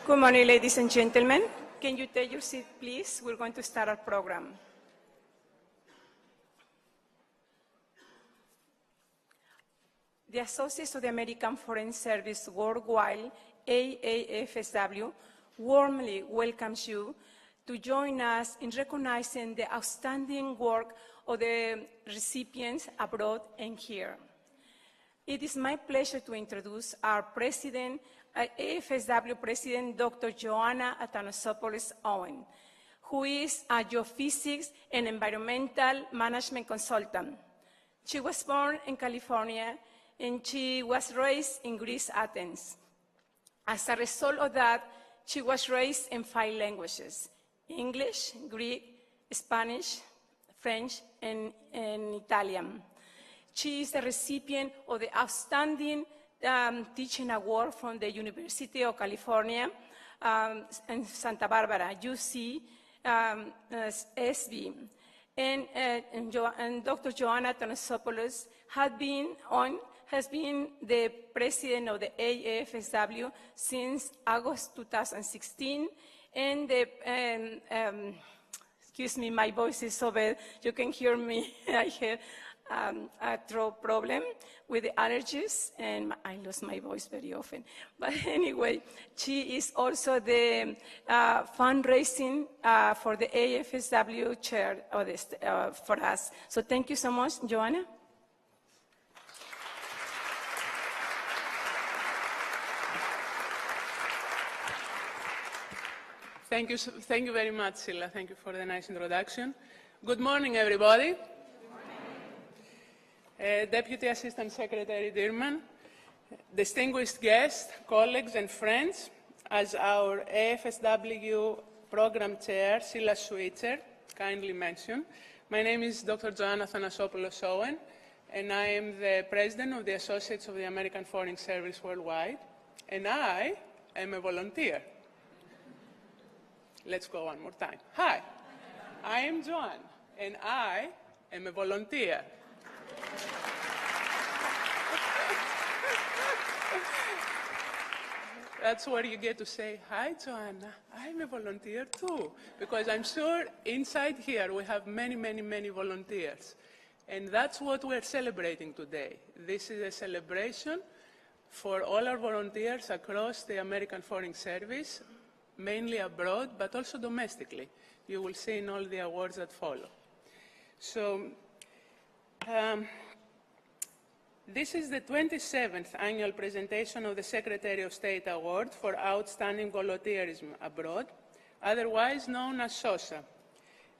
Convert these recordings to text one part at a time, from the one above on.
Good morning, ladies and gentlemen. Can you take your seat, please? We're going to start our program. The Associates of the American Foreign Service Worldwide, AAFSW, warmly welcomes you to join us in recognizing the outstanding work of the recipients abroad and here. It is my pleasure to introduce our President, AFSW President, Dr. Joanna Athanasopoulos Owen, who is a geophysics and environmental management consultant. She was born in California, and she was raised in Greece, Athens. As a result of that, she was raised in 5 languages: English, Greek, Spanish, French, and Italian. She is the recipient of the Outstanding Teaching Award from the University of California in Santa Barbara, UC SV. And Dr. Joanna Athanasopoulos has been the president of the AAFSW since August 2016, and excuse me, my voice is so bad, you can hear me. I have a throat problem with the allergies, and I lose my voice very often. But anyway, she is also the fundraising for the AFSW chair of this, for us. So thank you so much, Joanna. Thank you very much, Sila. Thank you for the nice introduction. Good morning, everybody. Deputy Assistant Secretary Dirman, distinguished guests, colleagues, and friends, as our AFSW Program Chair, Sila Switzer, kindly mentioned, my name is Dr. Joanna Athanasopoulos Owen, and I am the President of the Associates of the American Foreign Service Worldwide, and I am a volunteer. Let's go one more time. Hi, I am Joanna, and I am a volunteer. That's where you get to say, hi, Joanna, I'm a volunteer too, because I'm sure inside here we have many, many, many volunteers. And that's what we're celebrating today. This is a celebration for all our volunteers across the American Foreign Service, mainly abroad, but also domestically. You will see in all the awards that follow. So, this is the 27th annual presentation of the Secretary of State Award for Outstanding Volunteerism Abroad, otherwise known as SOSA.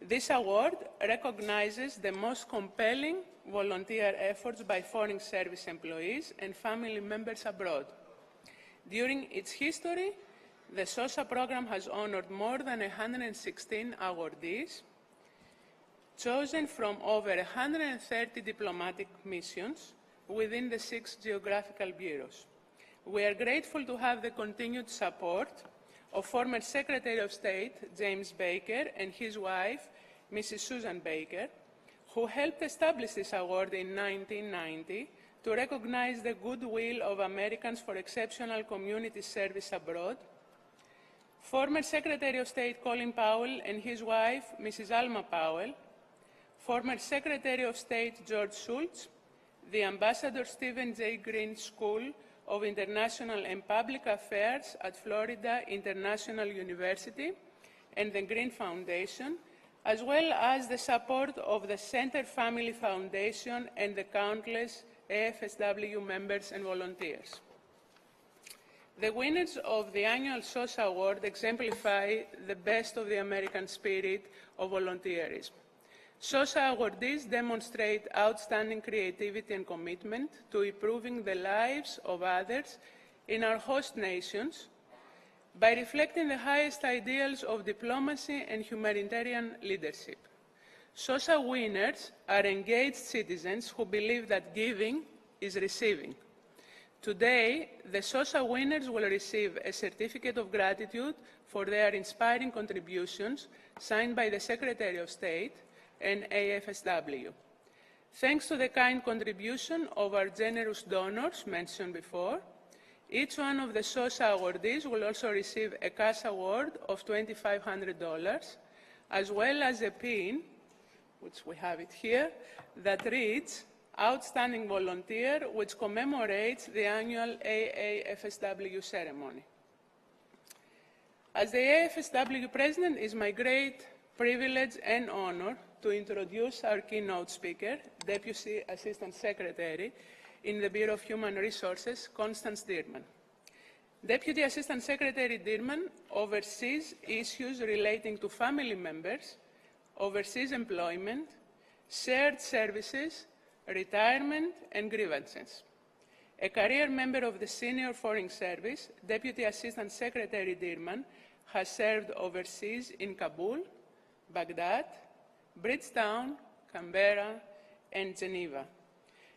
This award recognizes the most compelling volunteer efforts by foreign service employees and family members abroad. During its history, the SOSA program has honored more than 116 awardees, chosen from over 130 diplomatic missions within the 6 geographical bureaus. We are grateful to have the continued support of former Secretary of State James Baker and his wife, Mrs. Susan Baker, who helped establish this award in 1990 to recognize the goodwill of Americans for exceptional community service abroad. Former Secretary of State Colin Powell and his wife, Mrs. Alma Powell, former Secretary of State George Shultz, the Ambassador Stephen J. Green School of International and Public Affairs at Florida International University, and the Green Foundation, as well as the support of the Center Family Foundation and the countless AFSW members and volunteers. The winners of the annual SOSA Award exemplify the best of the American spirit of volunteerism. SOSA awardees demonstrate outstanding creativity and commitment to improving the lives of others in our host nations by reflecting the highest ideals of diplomacy and humanitarian leadership. SOSA winners are engaged citizens who believe that giving is receiving. Today, the SOSA winners will receive a certificate of gratitude for their inspiring contributions signed by the Secretary of State and AFSW. Thanks to the kind contribution of our generous donors mentioned before, Each one of the SOSA awardees will also receive a cash award of $2,500, as well as a pin, which we have it here, that reads Outstanding Volunteer, which commemorates the annual AAFSW ceremony. As the AAFSW President, it is my great privilege and honor to introduce our keynote speaker, Deputy Assistant Secretary in the Bureau of Human Resources, Constance Dirman. Deputy Assistant Secretary Dirman oversees issues relating to family members, overseas employment, shared services, retirement, and grievances. A career member of the Senior Foreign Service, Deputy Assistant Secretary Dirman has served overseas in Kabul, Baghdad, Bridgetown, Canberra, and Geneva.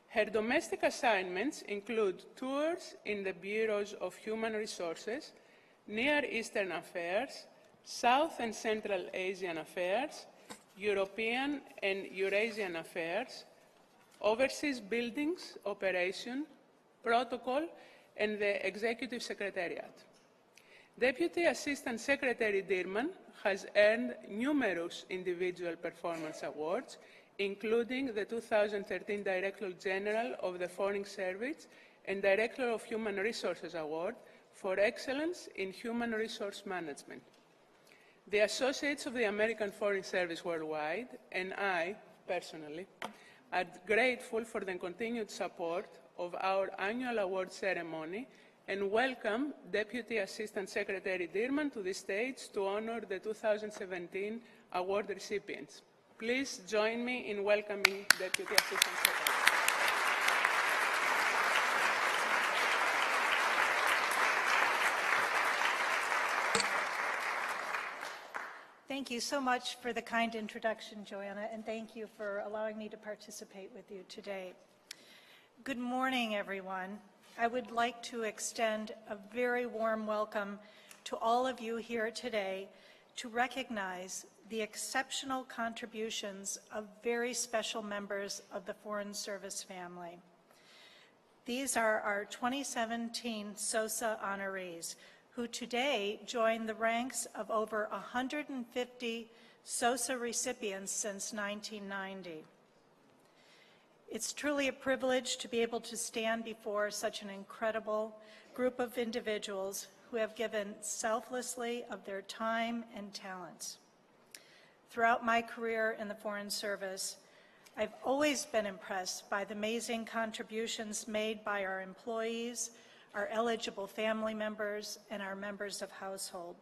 Her domestic assignments include tours in the Bureaus of Human Resources, Near Eastern Affairs, South and Central Asian Affairs, European and Eurasian Affairs, Overseas Buildings, Operation, Protocol, and the Executive Secretariat. Deputy Assistant Secretary Dirman has earned numerous individual performance awards, including the 2013 Director General of the Foreign Service and Director of Human Resources Award for Excellence in Human Resource Management. The Associates of the American Foreign Service worldwide, and I, personally, are grateful for the continued support of our annual award ceremony and welcome Deputy Assistant Secretary Dirman to the stage to honor the 2017 award recipients. Please join me in welcoming Deputy Assistant Secretary. Thank you so much for the kind introduction, Joanna, and thank you for allowing me to participate with you today. Good morning, everyone. I would like to extend a very warm welcome to all of you here today to recognize the exceptional contributions of very special members of the Foreign Service family. These are our 2017 SOSA honorees, who today join the ranks of over 150 SOSA recipients since 1990. It's truly a privilege to be able to stand before such an incredible group of individuals who have given selflessly of their time and talents. Throughout my career in the Foreign Service, I've always been impressed by the amazing contributions made by our employees, our eligible family members, and our members of household,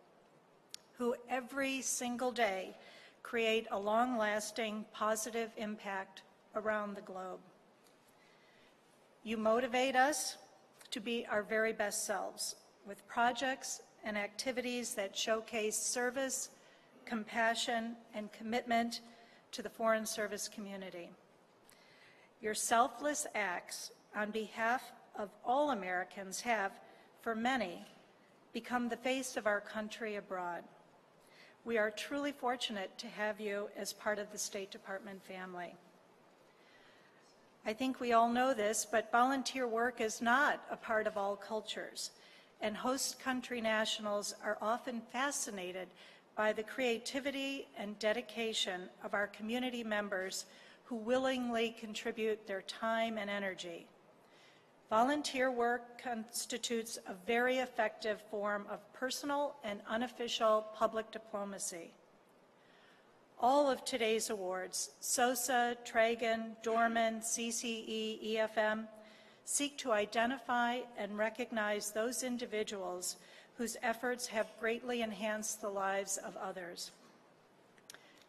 who every single day create a long-lasting positive impact around the globe. You motivate us to be our very best selves with projects and activities that showcase service, compassion, and commitment to the Foreign Service community. Your selfless acts on behalf of all Americans have, for many, become the face of our country abroad. We are truly fortunate to have you as part of the State Department family. I think we all know this, but volunteer work is not a part of all cultures, and host country nationals are often fascinated by the creativity and dedication of our community members who willingly contribute their time and energy. Volunteer work constitutes a very effective form of personal and unofficial public diplomacy. All of today's awards, SOSA, Tragan, Dorman, CCE, EFM, seek to identify and recognize those individuals whose efforts have greatly enhanced the lives of others.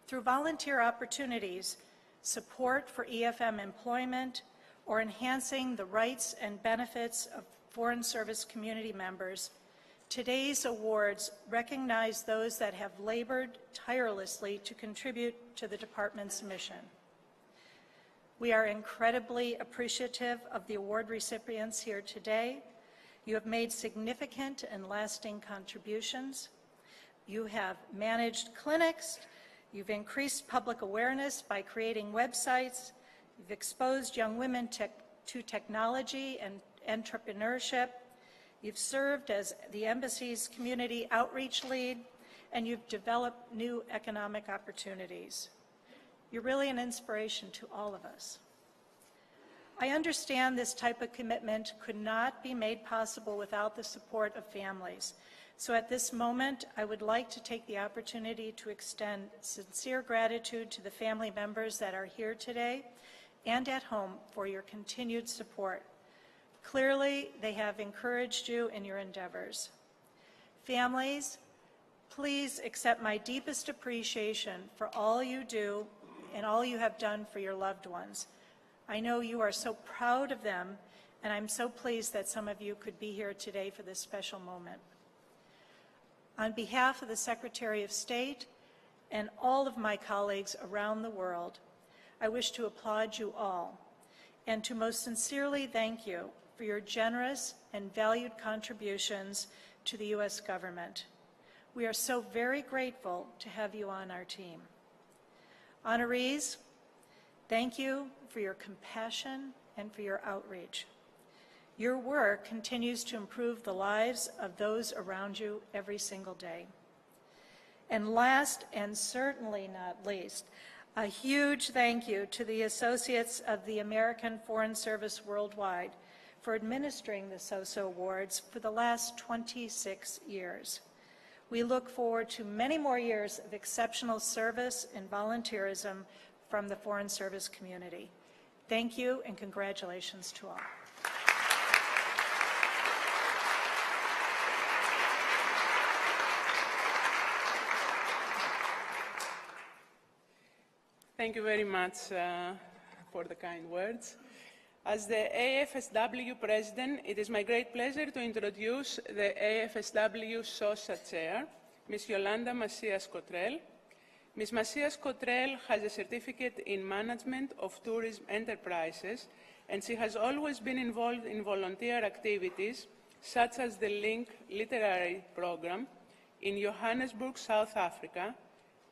Through volunteer opportunities, support for EFM employment, or enhancing the rights and benefits of Foreign Service community members, today's awards recognize those that have labored tirelessly to contribute to the Department's mission. We are incredibly appreciative of the award recipients here today. You have made significant and lasting contributions. You have managed clinics. You've increased public awareness by creating websites. You've exposed young women to technology and entrepreneurship. You've served as the embassy's community outreach lead, and you've developed new economic opportunities. You're really an inspiration to all of us. I understand this type of commitment could not be made possible without the support of families. So at this moment, I would like to take the opportunity to extend sincere gratitude to the family members that are here today and at home for your continued support. Clearly, they have encouraged you in your endeavors. Families, please accept my deepest appreciation for all you do and all you have done for your loved ones. I know you are so proud of them, and I'm so pleased that some of you could be here today for this special moment. On behalf of the Secretary of State and all of my colleagues around the world, I wish to applaud you all and to most sincerely thank you for your generous and valued contributions to the U.S. government. We are so very grateful to have you on our team. Honorees, thank you for your compassion and for your outreach. Your work continues to improve the lives of those around you every single day. And last, and certainly not least, a huge thank you to the Associates of the American Foreign Service Worldwide for administering the SOSA Awards for the last 26 years. We look forward to many more years of exceptional service and volunteerism from the Foreign Service community. Thank you and congratulations to all. Thank you very much for the kind words. As the AFSW President, it is my great pleasure to introduce the AFSW SOSA Chair, Ms. Yolanda Macias-Cottrell. Ms. Macias-Cottrell has a certificate in Management of Tourism Enterprises, and she has always been involved in volunteer activities, such as the Link Literary Program in Johannesburg, South Africa,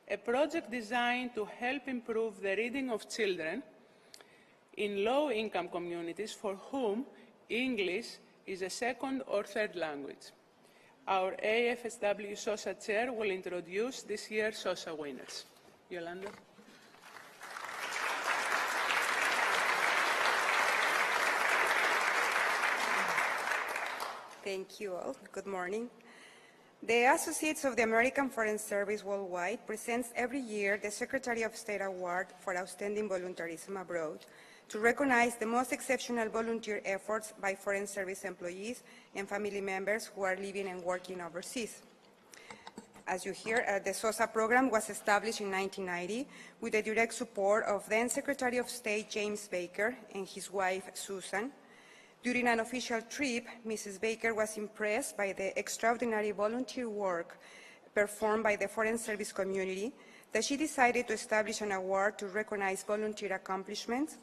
a project designed to help improve the reading of children in low-income communities for whom English is a second or third language. Our AFSW SOSA Chair will introduce this year's SOSA winners. Yolanda. Thank you all. Good morning. The Associates of the American Foreign Service Worldwide presents every year the Secretary of State Award for Outstanding Volunteerism Abroad to recognize the most exceptional volunteer efforts by Foreign Service employees and family members who are living and working overseas. As you hear, the SOSA program was established in 1990 with the direct support of then Secretary of State James Baker and his wife Susan. During an official trip, Mrs. Baker was impressed by the extraordinary volunteer work performed by the Foreign Service community that she decided to establish an award to recognize volunteer accomplishments.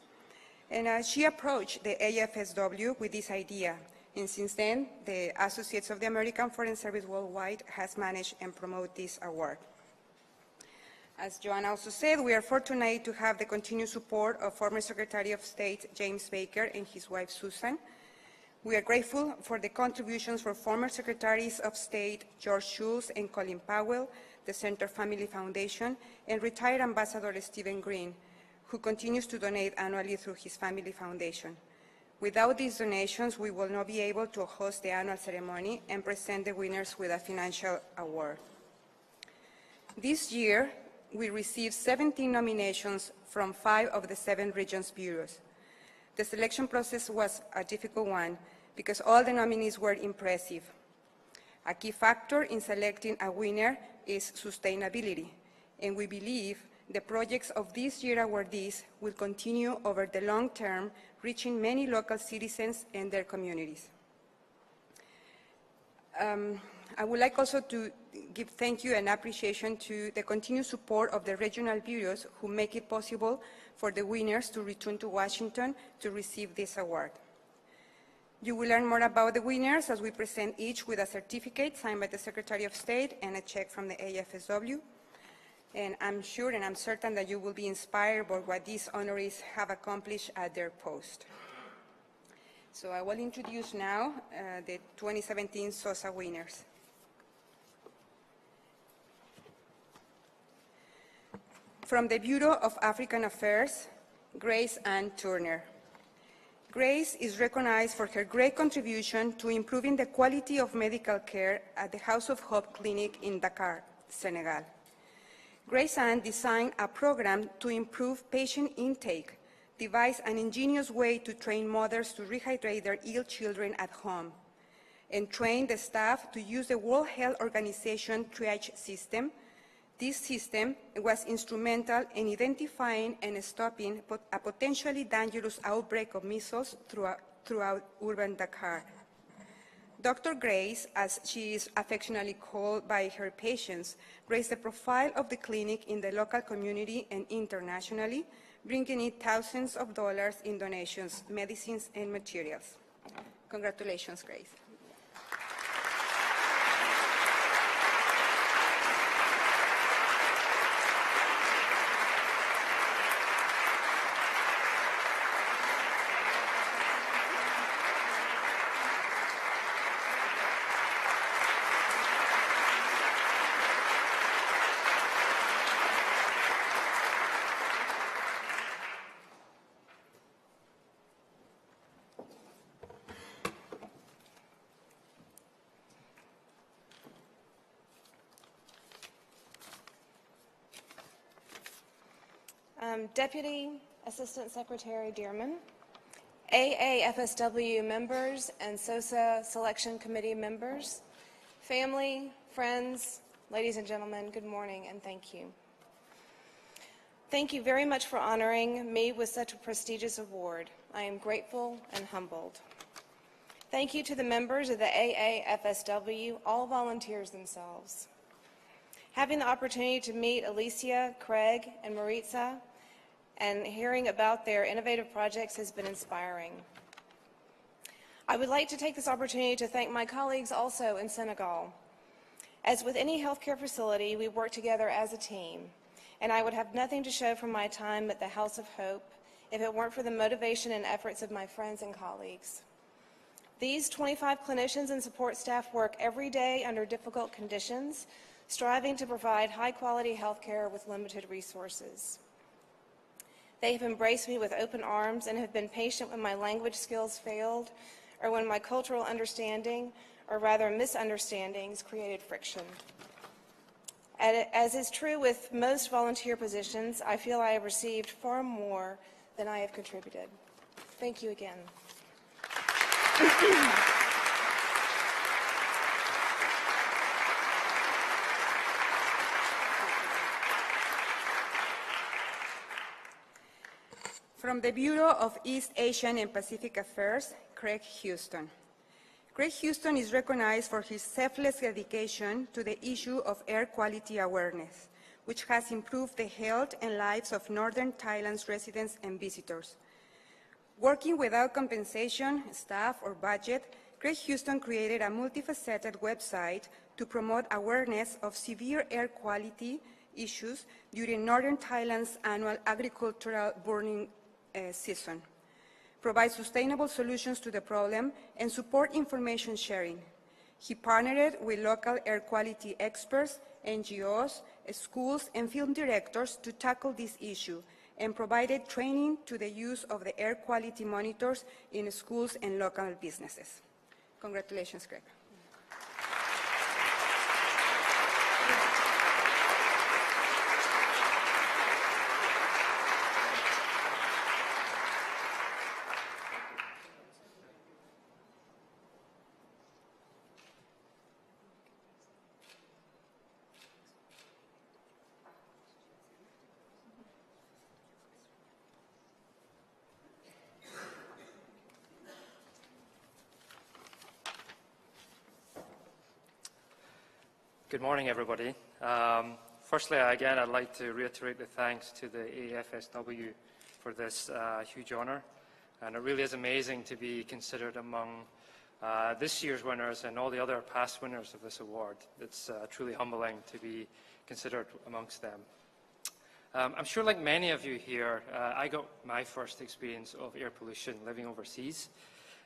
And she approached the AFSW with this idea. And since then, the Associates of the American Foreign Service Worldwide has managed and promoted this award. As Joanna also said, we are fortunate to have the continued support of former Secretary of State James Baker and his wife Susan. We are grateful for the contributions for former Secretaries of State George Shultz and Colin Powell, the Center Family Foundation, and retired Ambassador Stephen Green, who continues to donate annually through his family foundation. Without these donations, we will not be able to host the annual ceremony and present the winners with a financial award. This year, we received 17 nominations from 5 of the 7 regions bureaus. The selection process was a difficult one because all the nominees were impressive. A key factor in selecting a winner is sustainability, and we believe the projects of this year's awardees will continue over the long term, reaching many local citizens and their communities. I would like also to give thank you and appreciation to the continued support of the regional bureaus who make it possible for the winners to return to Washington to receive this award. You will learn more about the winners as we present each with a certificate signed by the Secretary of State and a check from the AFSW. And I'm sure and I'm certain that you will be inspired by what these honorees have accomplished at their post. So I will introduce now the 2017 SOSA winners. From the Bureau of African Affairs, Grace Ann Turner. Grace is recognized for her great contribution to improving the quality of medical care at the House of Hope Clinic in Dakar, Senegal. Grace Ann designed a program to improve patient intake, devised an ingenious way to train mothers to rehydrate their ill children at home, and trained the staff to use the World Health Organization triage system. This system was instrumental in identifying and stopping a potentially dangerous outbreak of measles throughout urban Dakar. Dr. Grace, as she is affectionately called by her patients, raised the profile of the clinic in the local community and internationally, bringing in thousands of dollars in donations, medicines, and materials. Congratulations, Grace. Deputy Assistant Secretary Dearman, AAFSW members and SOSA Selection Committee members, family, friends, ladies and gentlemen, good morning and thank you. Thank you very much for honoring me with such a prestigious award. I am grateful and humbled. Thank you to the members of the AAFSW, all volunteers themselves. Having the opportunity to meet Alicia, Craig, and Maritza and hearing about their innovative projects has been inspiring. I would like to take this opportunity to thank my colleagues also in Senegal. As with any healthcare facility, we work together as a team, and I would have nothing to show from my time at the House of Hope if it weren't for the motivation and efforts of my friends and colleagues. These 25 clinicians and support staff work every day under difficult conditions, striving to provide high-quality healthcare with limited resources. They have embraced me with open arms and have been patient when my language skills failed or when my cultural understanding, or rather misunderstandings, created friction. As is true with most volunteer positions, I feel I have received far more than I have contributed. Thank you again. From the Bureau of East Asian and Pacific Affairs, Craig Houston. Craig Houston is recognized for his selfless dedication to the issue of air quality awareness, which has improved the health and lives of Northern Thailand's residents and visitors. Working without compensation, staff, or budget, Craig Houston created a multifaceted website to promote awareness of severe air quality issues during Northern Thailand's annual agricultural burning season, provide sustainable solutions to the problem, and support information sharing. He partnered with local air quality experts, NGOs, schools, and film directors to tackle this issue and provided training to the use of the air quality monitors in schools and local businesses. Congratulations, Craig. Good morning, everybody. Firstly, again, I'd like to reiterate the thanks to the AAFSW for this huge honor. And it really is amazing to be considered among this year's winners and all the other past winners of this award. It's truly humbling to be considered amongst them. I'm sure, like many of you here, I got my first experience of air pollution living overseas.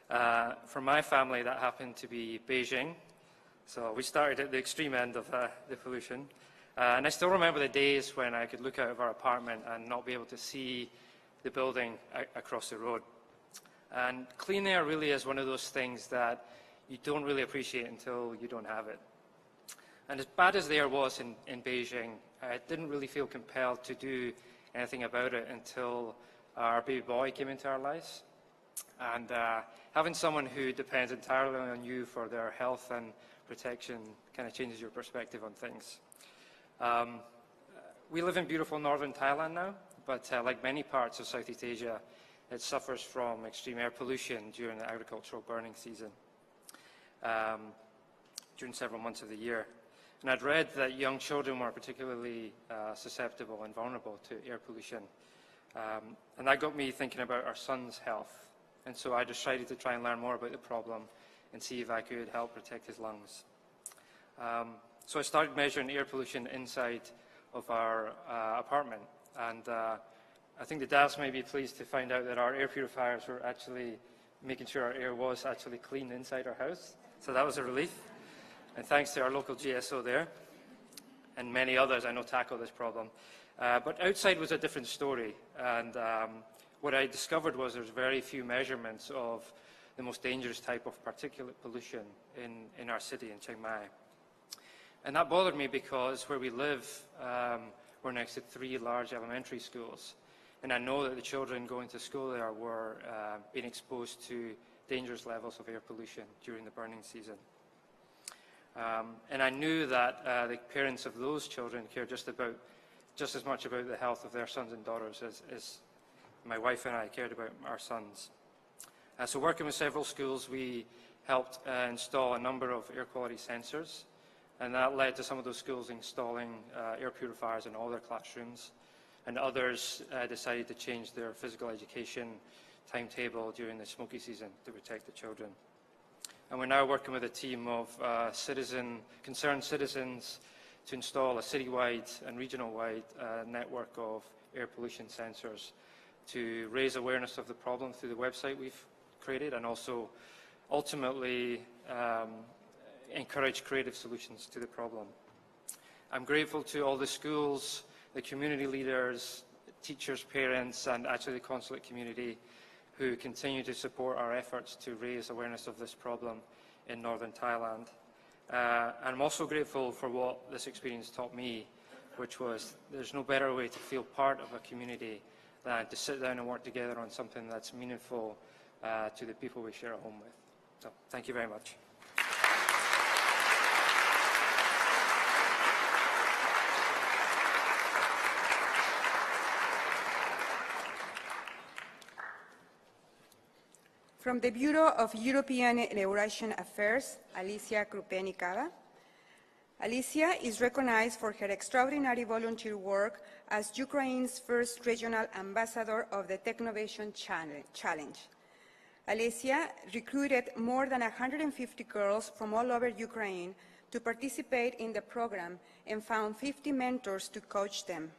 For my family, that happened to be Beijing. So we started at the extreme end of the pollution. And I still remember the days when I could look out of our apartment and not be able to see the building across the road. And clean air really is one of those things that you don't really appreciate until you don't have it. And as bad as the air was in Beijing, I didn't really feel compelled to do anything about it until our baby boy came into our lives. And having someone who depends entirely on you for their health and protection kind of changes your perspective on things. We live in beautiful northern Thailand now, but like many parts of Southeast Asia, it suffers from extreme air pollution during the agricultural burning season, during several months of the year. And I'd read that young children were particularly susceptible and vulnerable to air pollution. And that got me thinking about our son's health. And so I decided to try and learn more about the problem and see if I could help protect his lungs. So I started measuring air pollution inside of our apartment. And I think the dads may be pleased to find out that our air purifiers were actually making sure our air was actually clean inside our house. So that was a relief. And thanks to our local GSO there, and many others I know tackle this problem. But outside was a different story. And what I discovered was there's very few measurements of the most dangerous type of particulate pollution in our city, in Chiang Mai. And that bothered me because where we live, we're next to 3 large elementary schools. And I know that the children going to school there were being exposed to dangerous levels of air pollution during the burning season. And I knew that the parents of those children care just as much about the health of their sons and daughters as my wife and I cared about our sons. So working with several schools, we helped install a number of air quality sensors, and that led to some of those schools installing air purifiers in all their classrooms, and others decided to change their physical education timetable during the smoky season to protect the children. And we're now working with a team of concerned citizens to install a citywide and regional-wide network of air pollution sensors to raise awareness of the problem through the website we've created, and also ultimately encourage creative solutions to the problem. I'm grateful to all the schools, the community leaders, teachers, parents, and actually the consulate community who continue to support our efforts to raise awareness of this problem in northern Thailand. And I'm also grateful for what this experience taught me, which was there's no better way to feel part of a community than to sit down and work together on something that's meaningful to the people we share a home with. So thank you very much. From the Bureau of European and Eurasian Affairs, Alicia Krupeni-Kava. Alicia is recognized for her extraordinary volunteer work as Ukraine's first regional ambassador of the Technovation Challenge. Alicia recruited more than 150 girls from all over Ukraine to participate in the program and found 50 mentors to coach them.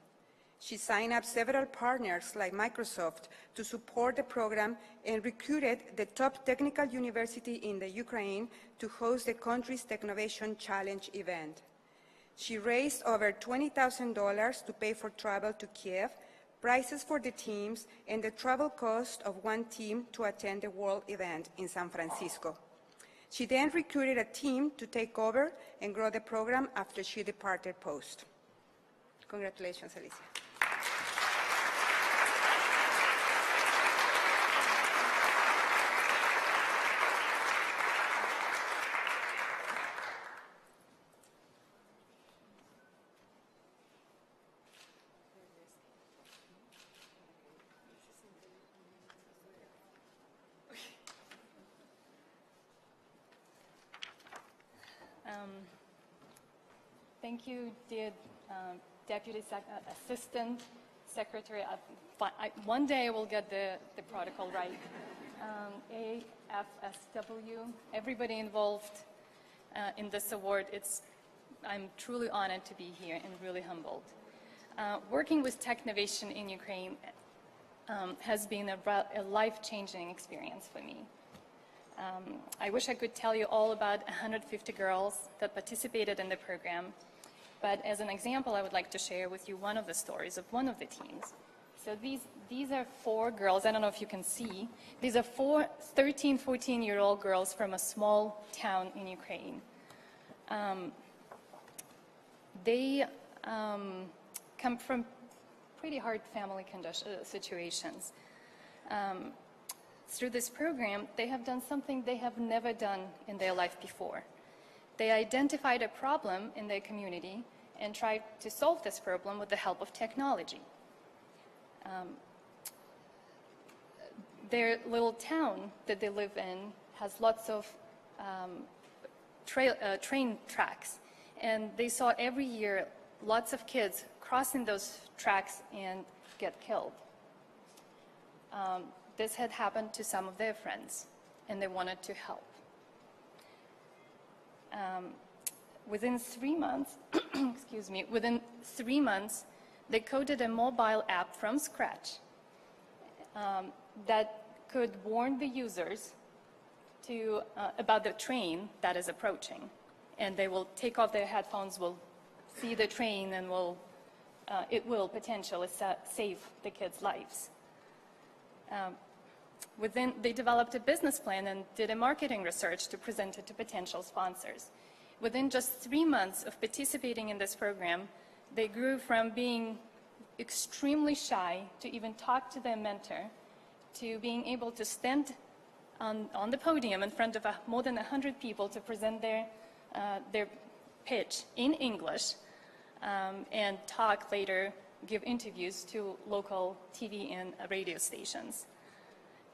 She signed up several partners like Microsoft to support the program and recruited the top technical university in the Ukraine to host the country's Technovation Challenge event. She raised over $20,000 to pay for travel to Kiev, prizes for the teams, and the travel cost of one team to attend the world event in San Francisco. She then recruited a team to take over and grow the program after she departed post. Congratulations, Alicia. Thank you, dear Deputy Assistant Secretary. One day I will get the protocol right. AFSW, everybody involved in this award. I'm truly honored to be here and really humbled. Working with Technovation in Ukraine has been a life-changing experience for me. I wish I could tell you all about 150 girls that participated in the program, but as an example, I would like to share with you one of the stories of one of the teams. So these are 4 girls, I don't know if you can see, these are 4 13, 14-year-old girls from a small town in Ukraine. They come from pretty hard family situations. Through this program, they have done something they have never done in their life before. They identified a problem in their community and tried to solve this problem with the help of technology. Their little town that they live in has lots of train tracks, and they saw every year lots of kids crossing those tracks and get killed. This had happened to some of their friends, and they wanted to help. Within 3 months, excuse me, within 3 months, they coded a mobile app from scratch that could warn the users about the train that is approaching. And they will take off their headphones, will see the train, and it will potentially save the kids' lives. They developed a business plan and did a marketing research to present it to potential sponsors. Within just 3 months of participating in this program, they grew from being extremely shy to even talk to their mentor, to being able to stand on the podium in front of more than 100 people to present their pitch in English, and talk later, give interviews to local TV and radio stations.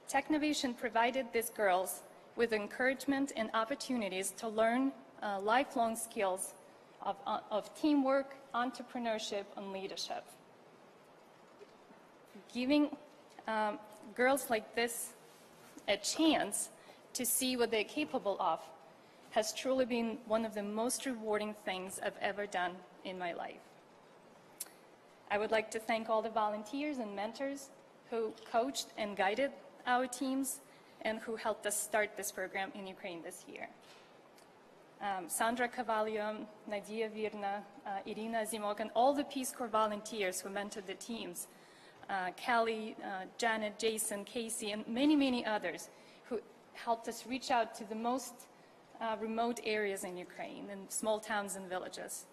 Technovation provided these girls with encouragement and opportunities to learn lifelong skills of teamwork, entrepreneurship, and leadership. Giving girls like this a chance to see what they're capable of has truly been one of the most rewarding things I've ever done in my life. I would like to thank all the volunteers and mentors who coached and guided our teams and who helped us start this program in Ukraine this year. Sandra Cavallo, Nadia Virna, Irina Zimok, and all the Peace Corps volunteers who mentored the teams, Kelly, Janet, Jason, Casey, and many, many others who helped us reach out to the most remote areas in Ukraine, and small towns and villages.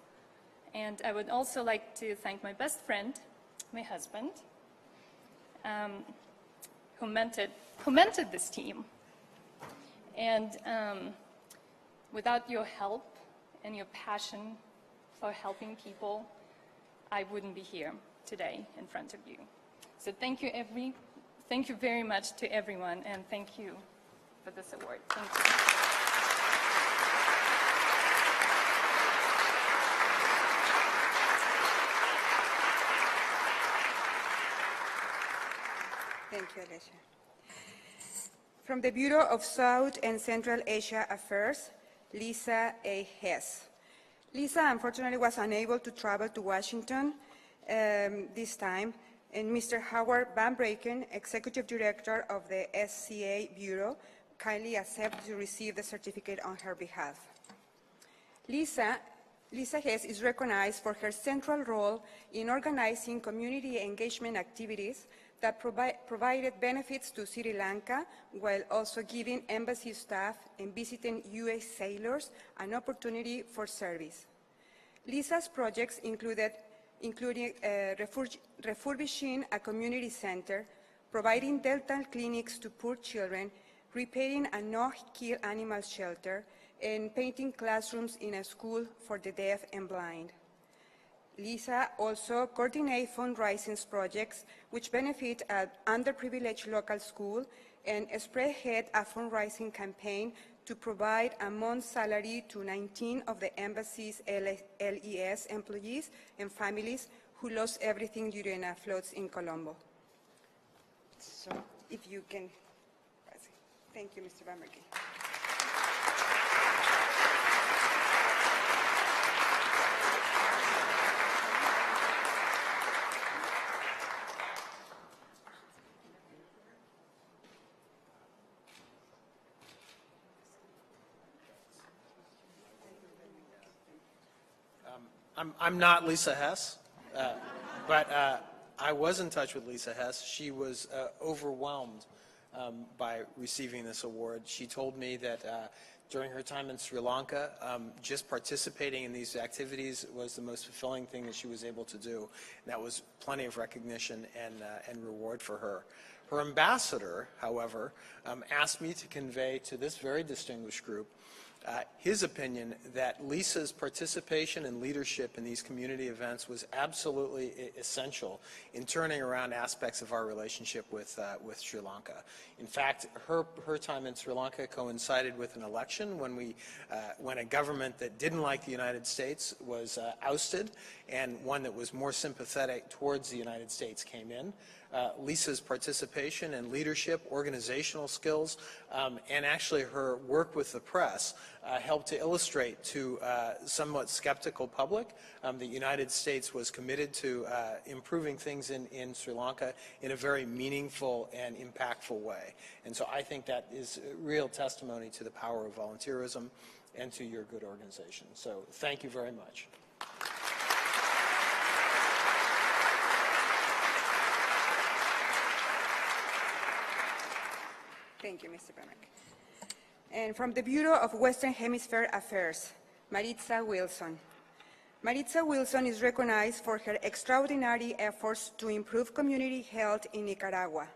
And I would also like to thank my best friend, my husband, who mentored this team. And without your help and your passion for helping people, I wouldn't be here today in front of you. So thank you very much to everyone, and thank you for this award. Thank you. Thank you, Alicia. From the Bureau of South and Central Asia Affairs, Lisa A. Hess. Lisa, unfortunately, was unable to travel to Washington this time, and Mr. Howard Van Braken, Executive Director of the SCA Bureau, kindly accepted to receive the certificate on her behalf. Lisa Hess is recognized for her central role in organizing community engagement activities that provided benefits to Sri Lanka while also giving embassy staff and visiting U.S. sailors an opportunity for service. Lisa's projects including refurbishing a community center, providing dental clinics to poor children, repairing a no-kill animal shelter, and painting classrooms in a school for the deaf and blind. Lisa also coordinates fundraising projects which benefit an underprivileged local school and spearhead a fundraising campaign to provide a month's salary to 19 of the embassy's LES employees and families who lost everything during the floods in Colombo. So if you can, thank you, Mr. Van Braken. I'm not Lisa Hess, but I was in touch with Lisa Hess. She was overwhelmed by receiving this award. She told me that during her time in Sri Lanka, just participating in these activities was the most fulfilling thing that she was able to do. And that was plenty of recognition and reward for her. Her ambassador, however, asked me to convey to this very distinguished group his opinion that Lisa's participation and leadership in these community events was absolutely essential in turning around aspects of our relationship with Sri Lanka. In fact, her time in Sri Lanka coincided with an election when a government that didn't like the United States was ousted, and one that was more sympathetic towards the United States came in. Lisa's participation and leadership, organizational skills, and actually her work with the press helped to illustrate to somewhat skeptical public the United States was committed to improving things in Sri Lanka in a very meaningful and impactful way. And so I think that is a real testimony to the power of volunteerism and to your good organization. So thank you very much. Thank you, Mr. Bemek. And from the Bureau of Western Hemisphere Affairs, Maritza Wilson. Maritza Wilson is recognized for her extraordinary efforts to improve community health in Nicaragua.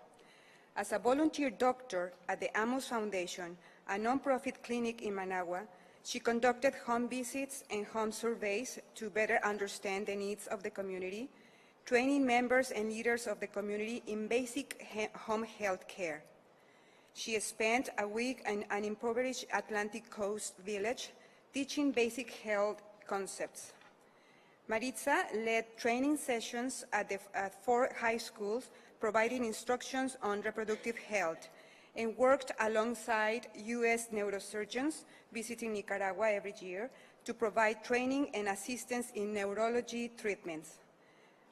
As a volunteer doctor at the Amos Foundation, a nonprofit clinic in Managua, she conducted home visits and home surveys to better understand the needs of the community, training members and leaders of the community in basic home health care. She spent a week in an impoverished Atlantic Coast village teaching basic health concepts. Maritza led training sessions at 4 high schools, providing instructions on reproductive health, and worked alongside U.S. neurosurgeons visiting Nicaragua every year to provide training and assistance in neurology treatments.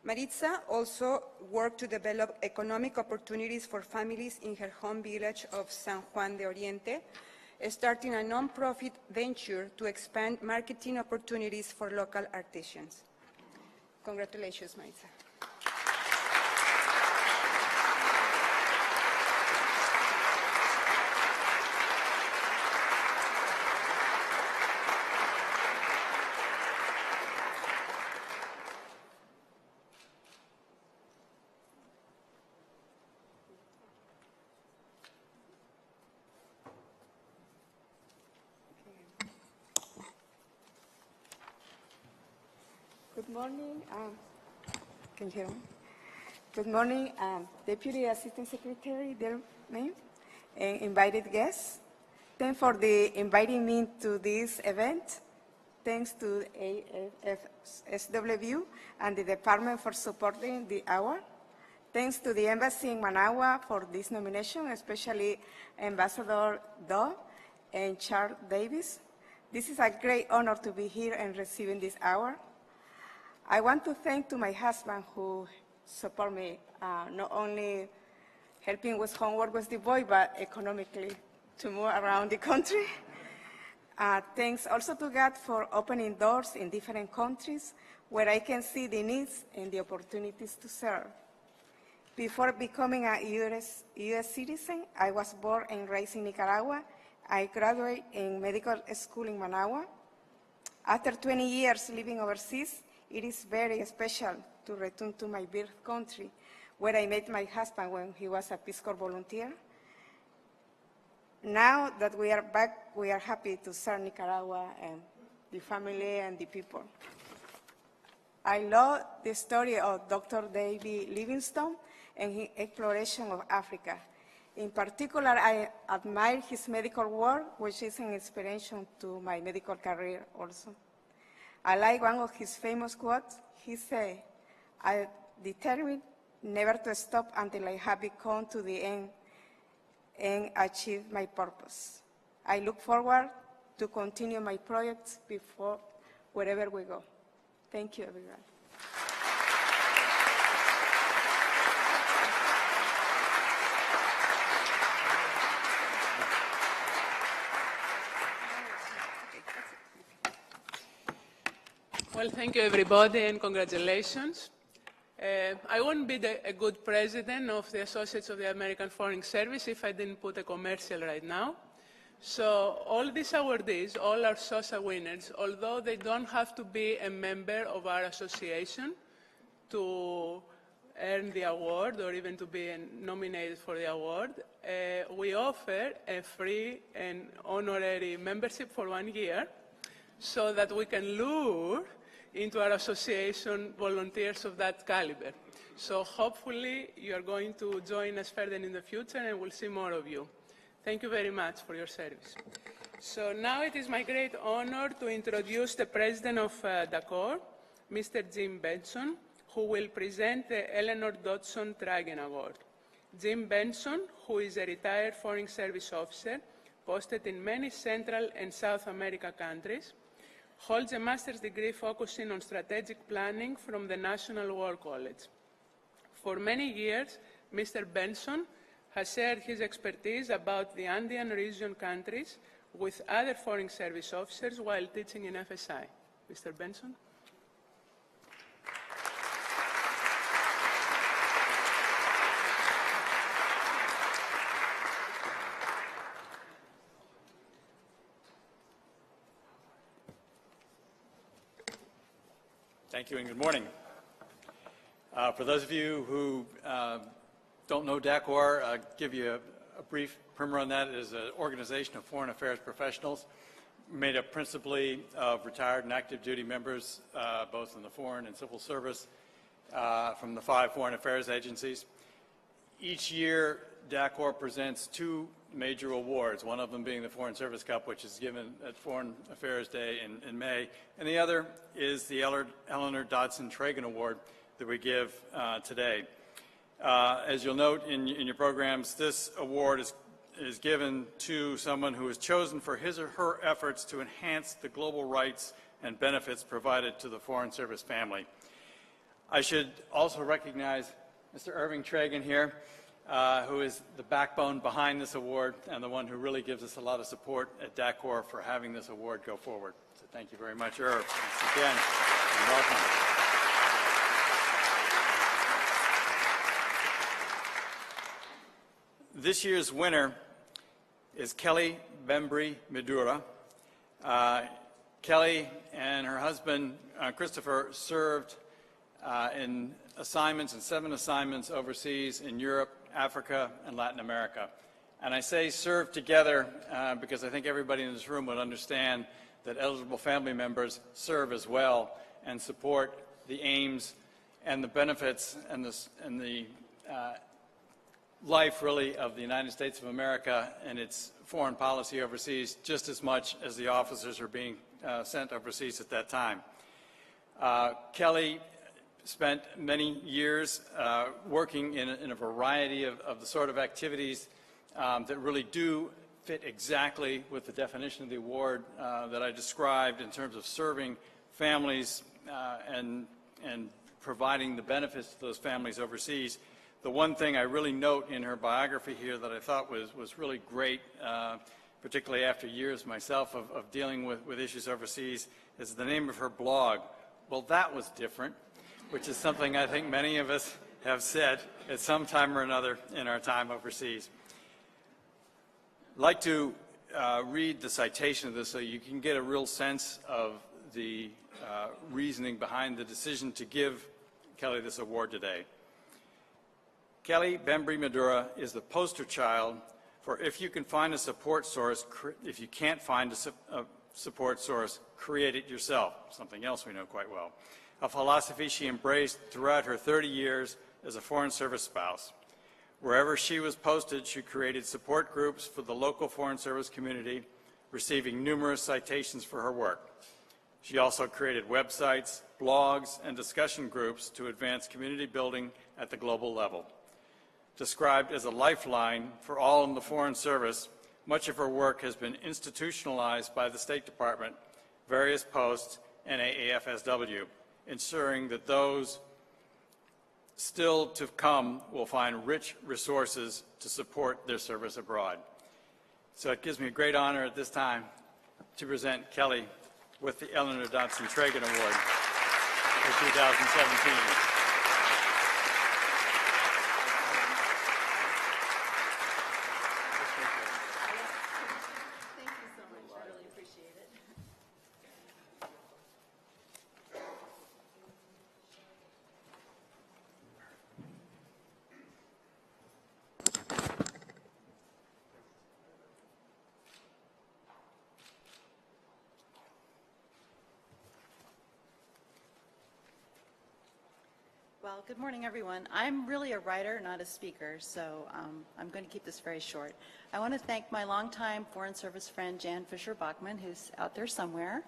Maritza also worked to develop economic opportunities for families in her home village of San Juan de Oriente, starting a nonprofit venture to expand marketing opportunities for local artisans. Congratulations, Maritza. Good morning. Can you hear me? Good morning, Deputy Assistant Secretary, dear ma'am, and invited guests. Thanks for inviting me to this event. Thanks to AFSW and the Department for supporting the award. Thanks to the Embassy in Managua for this nomination, especially Ambassador Doe and Charles Davis. This is a great honor to be here and receiving this award. I want to thank to my husband who support me, not only helping with homework with the boy, but economically to move around the country. Thanks also to God for opening doors in different countries where I can see the needs and the opportunities to serve. Before becoming a U.S. citizen, I was born and raised in Nicaragua. I graduated in medical school in Managua. After 20 years living overseas, it is very special to return to my birth country, where I met my husband when he was a Peace Corps volunteer. Now that we are back, we are happy to serve Nicaragua and the family and the people. I love the story of Dr. David Livingstone and his exploration of Africa. In particular, I admire his medical work, which is an inspiration to my medical career also. I like one of his famous quotes. He said, "I determined never to stop until I have come to the end and achieved my purpose. I look forward to continue my projects before wherever we go." Thank you, everyone. Well, thank you, everybody, and congratulations. I wouldn't be a good president of the Associates of the American Foreign Service if I didn't put a commercial right now. So all these awardees, all our SOSA winners, although they don't have to be a member of our association to earn the award or even to be nominated for the award, we offer a free and honorary membership for 1 year so that we can lure into our association volunteers of that caliber. So hopefully you are going to join us further in the future and we'll see more of you. Thank you very much for your service. So now it is my great honor to introduce the president of DACOR, Mr. Jim Benson, who will present the Eleanor Dodson Tragen Award. Jim Benson, who is a retired Foreign Service officer posted in many Central and South America countries, holds a master's degree focusing on strategic planning from the National War College. For many years, Mr. Benson has shared his expertise about the Andean region countries with other Foreign Service officers while teaching in FSI. Mr. Benson? Thank you and good morning. For those of you who don't know DACOR, I'll give you a brief primer on that. It is an organization of foreign affairs professionals made up principally of retired and active duty members, both in the foreign and civil service, from the 5 foreign affairs agencies. Each year, DACOR presents 2 major awards, one of them being the Foreign Service Cup, which is given at Foreign Affairs Day in May, and the other is the Eleanor Dodson Tragen Award that we give today. As you'll note in your programs, this award is given to someone who is chosen for his or her efforts to enhance the global rights and benefits provided to the Foreign Service family. I should also recognize Mr. Irving Tragen here, who is the backbone behind this award and the one who really gives us a lot of support at DACOR for having this award go forward. So thank you very much, Irv. Once again, and welcome. This year's winner is Kelly Bembry Medura. Kelly and her husband, Christopher, served in assignments, in 7 assignments overseas in Europe, Africa, and Latin America. And I say serve together because I think everybody in this room would understand that eligible family members serve as well and support the aims and the benefits and the life, really, of the United States of America and its foreign policy overseas just as much as the officers are being sent overseas at that time. Kelly spent many years working in a variety of the sort of activities that really do fit exactly with the definition of the award that I described in terms of serving families and providing the benefits to those families overseas. The one thing I really note in her biography here that I thought was really great, particularly after years myself of dealing with issues overseas, is the name of her blog. Well, that was different, which is something I think many of us have said at some time or another in our time overseas. I'd like to read the citation of this so you can get a real sense of the reasoning behind the decision to give Kelly this award today. Kelly Bembry Medura is the poster child for if you can find a support source, if you can't find a support source, create it yourself, something else we know quite well. A philosophy she embraced throughout her 30 years as a Foreign Service spouse. Wherever she was posted, she created support groups for the local Foreign Service community, receiving numerous citations for her work. She also created websites, blogs, and discussion groups to advance community building at the global level. Described as a lifeline for all in the Foreign Service, much of her work has been institutionalized by the State Department, various posts, and AAFSW, ensuring that those still to come will find rich resources to support their service abroad. So it gives me a great honor at this time to present Kelly with the Eleanor Dodson Tragen Award. for 2017. Well, good morning, everyone. I'm really a writer, not a speaker, so I'm going to keep this very short. I want to thank my longtime Foreign Service friend, Jan Fisher-Bachman, who's out there somewhere,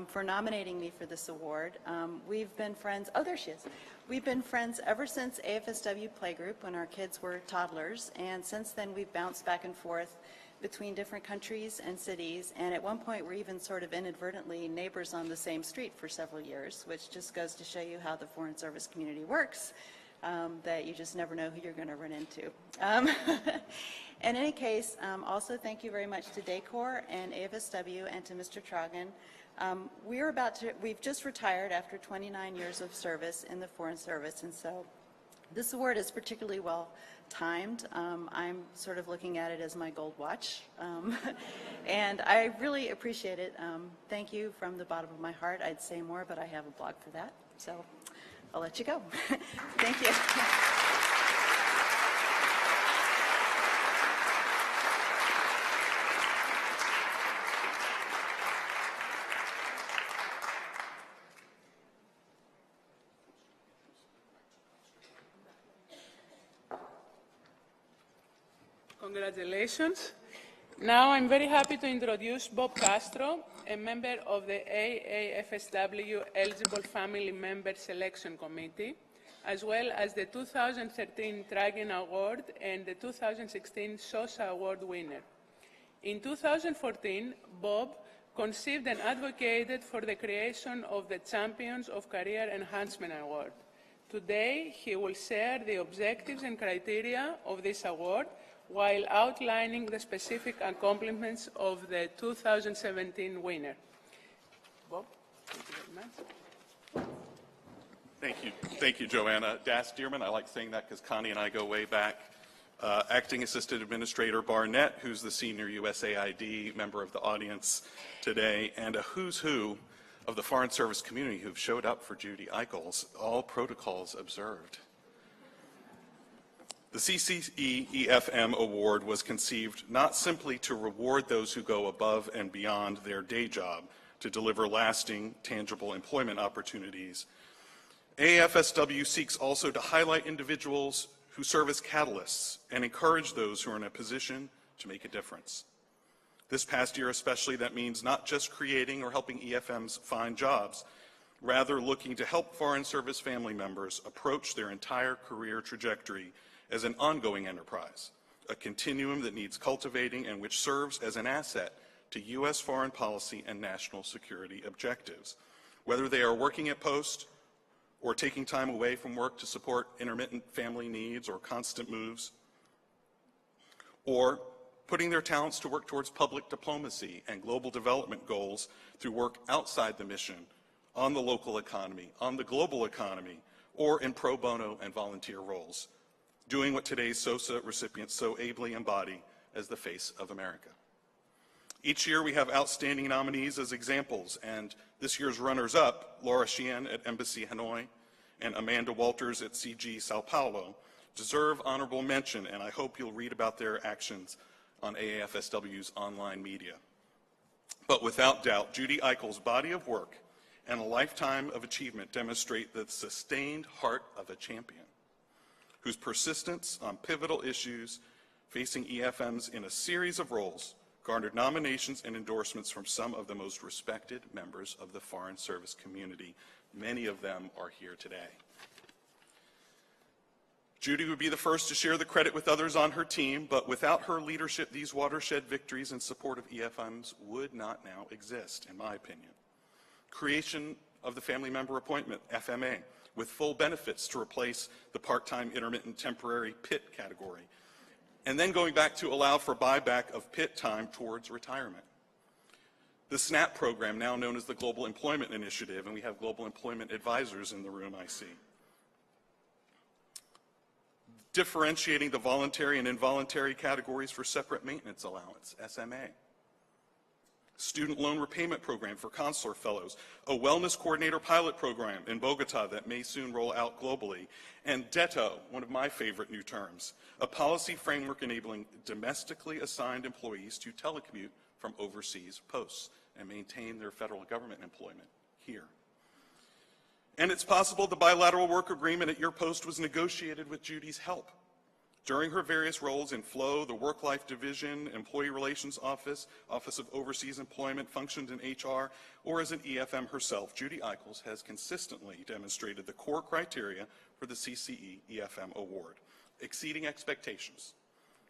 for nominating me for this award. We've been friends, oh, there she is. We've been friends ever since AFSW Playgroup when our kids were toddlers, and since then we've bounced back and forth between different countries and cities, and at one point we're even sort of inadvertently neighbors on the same street for several years, which just goes to show you how the Foreign Service community works, that you just never know who you're going to run into. In any case, also thank you very much to DACOR and AFSW and to Mr. Trogan. We've just retired after 29 years of service in the Foreign Service, and so this award is particularly well timed. I'm sort of looking at it as my gold watch, and I really appreciate it. Thank you from the bottom of my heart. I'd say more, but I have a blog for that, so I'll let you go. Thank you. Congratulations. Now I'm very happy to introduce Bob Castro, a member of the AAFSW Eligible Family Member Selection Committee, as well as the 2013 Tragen Award and the 2016 SOSA Award winner. In 2014, Bob conceived and advocated for the creation of the Champions of Career Enhancement Award. Today, he will share the objectives and criteria of this award while outlining the specific accomplishments of the 2017 winner. Bob, thank you very much. Thank you. Thank you, Joanna. Das Dearman, I like saying that because Connie and I go way back. Acting Assistant Administrator Barnett, who's the senior USAID member of the audience today, and a who's who of the Foreign Service community who've showed up for Judy Eichels, all protocols observed. The CCE EFM Award was conceived not simply to reward those who go above and beyond their day job to deliver lasting, tangible employment opportunities. AFSW seeks also to highlight individuals who serve as catalysts and encourage those who are in a position to make a difference. This past year especially, that means not just creating or helping EFMs find jobs, rather looking to help Foreign Service family members approach their entire career trajectory as an ongoing enterprise, a continuum that needs cultivating and which serves as an asset to U.S. foreign policy and national security objectives, whether they are working at post or taking time away from work to support intermittent family needs or constant moves, or putting their talents to work towards public diplomacy and global development goals through work outside the mission, on the local economy, on the global economy, or in pro bono and volunteer roles, doing what today's SOSA recipients so ably embody as the face of America. Each year we have outstanding nominees as examples, and this year's runners-up, Laura Sheehan at Embassy Hanoi and Amanda Walters at CG Sao Paulo, deserve honorable mention, and I hope you'll read about their actions on AAFSW's online media. But without doubt, Judy Eichels' body of work and a lifetime of achievement demonstrate the sustained heart of a champion, whose persistence on pivotal issues facing EFMs in a series of roles garnered nominations and endorsements from some of the most respected members of the Foreign Service community. Many of them are here today. Judy would be the first to share the credit with others on her team, but without her leadership, these watershed victories in support of EFMs would not now exist, in my opinion. Creation of the Family Member Appointment, FMA, with full benefits to replace the part-time intermittent temporary PIT category, and then going back to allow for buyback of PIT time towards retirement. The SNAP program, now known as the Global Employment Initiative, and we have global employment advisors in the room, I see. Differentiating the voluntary and involuntary categories for separate maintenance allowance, SMA. Student loan repayment program for consular fellows, a wellness coordinator pilot program in Bogota that may soon roll out globally, and DETO, one of my favorite new terms, a policy framework enabling domestically assigned employees to telecommute from overseas posts and maintain their federal government employment here. And it's possible the bilateral work agreement at your post was negotiated with Judy's help. During her various roles in FLOW, the Work-Life Division, Employee Relations Office, Office of Overseas Employment, functioned in HR, or as an EFM herself, Judy Eichels has consistently demonstrated the core criteria for the CCE EFM Award: exceeding expectations,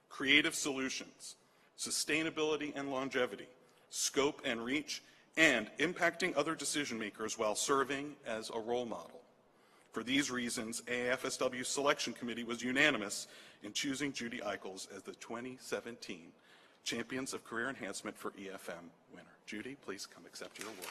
creative solutions, sustainability and longevity, scope and reach, and impacting other decision makers while serving as a role model. For these reasons, AAFSW Selection Committee was unanimous in choosing Judy Eichels as the 2017 Champions of Career Enhancement for EFM winner. Judy, please come accept your award.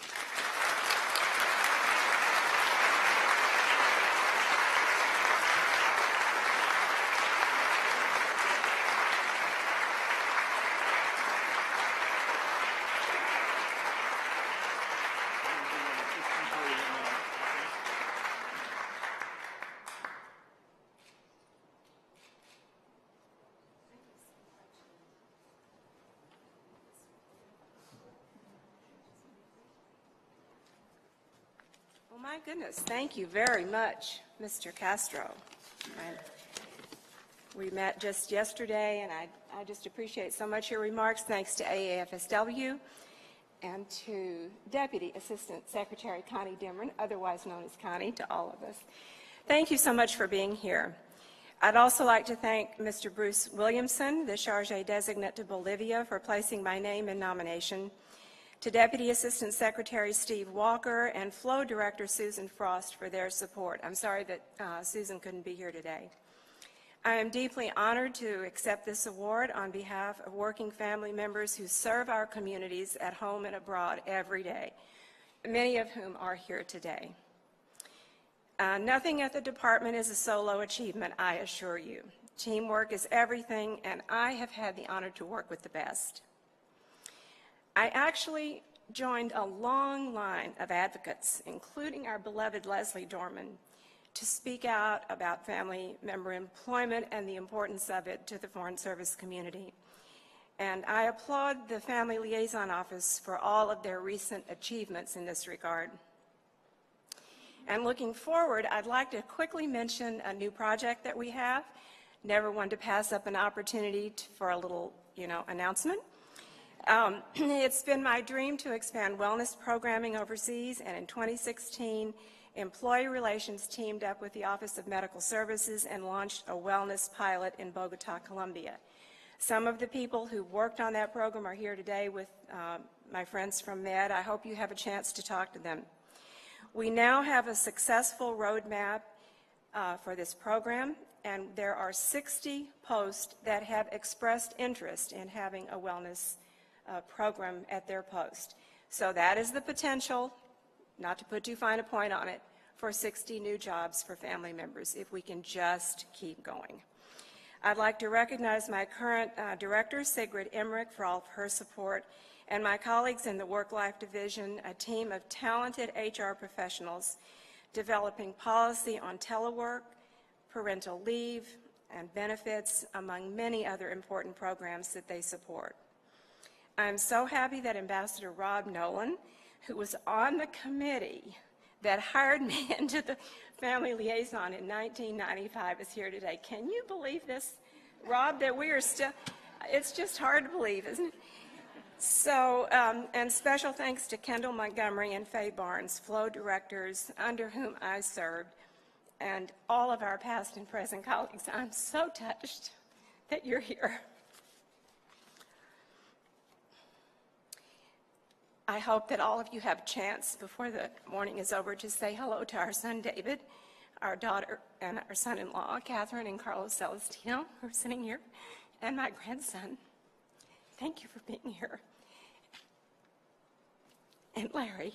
Well, my goodness, thank you very much, Mr. Castro. We met just yesterday, and I just appreciate so much your remarks. Thanks to AAFSW and to Deputy Assistant Secretary Connie Dimron, otherwise known as Connie, to all of us. Thank you so much for being here. I'd also like to thank Mr. Bruce Williamson, the Charge Designate to Bolivia, for placing my name in nomination, to Deputy Assistant Secretary Steve Walker and FLOW Director Susan Frost for their support. I'm sorry that Susan couldn't be here today. I am deeply honored to accept this award on behalf of working family members who serve our communities at home and abroad every day, many of whom are here today. Nothing at the department is a solo achievement, I assure you. Teamwork is everything, and I have had the honor to work with the best. I actually joined a long line of advocates, including our beloved Leslie Dorman, to speak out about family member employment and the importance of it to the Foreign Service community. And I applaud the Family Liaison Office for all of their recent achievements in this regard. And looking forward, I'd like to quickly mention a new project that we have. Never one to pass up an opportunity for a little, announcement. It's been my dream to expand wellness programming overseas, and in 2016, Employee Relations teamed up with the Office of Medical Services and launched a wellness pilot in Bogota, Colombia. Some of the people who worked on that program are here today with my friends from MED. I hope you have a chance to talk to them. We now have a successful roadmap for this program, and there are 60 posts that have expressed interest in having a wellness program at their post. So that is the potential, not to put too fine a point on it, for 60 new jobs for family members if we can just keep going. I'd like to recognize my current director, Sigrid Emmerich, for all of her support, and my colleagues in the Work-Life Division, a team of talented HR professionals developing policy on telework, parental leave, and benefits, among many other important programs that they support. I'm so happy that Ambassador Rob Nolan, who was on the committee that hired me into the Family Liaison in 1995, is here today. Can you believe this, Rob, that we are still, it's just hard to believe, isn't it? So, and special thanks to Kendall Montgomery and Faye Barnes, FLOW directors under whom I served, and all of our past and present colleagues. I'm so touched that you're here. I hope that all of you have a chance before the morning is over to say hello to our son David, our daughter and our son-in-law, Catherine and Carlos Celestino, who are sitting here, and my grandson. Thank you for being here. and Larry.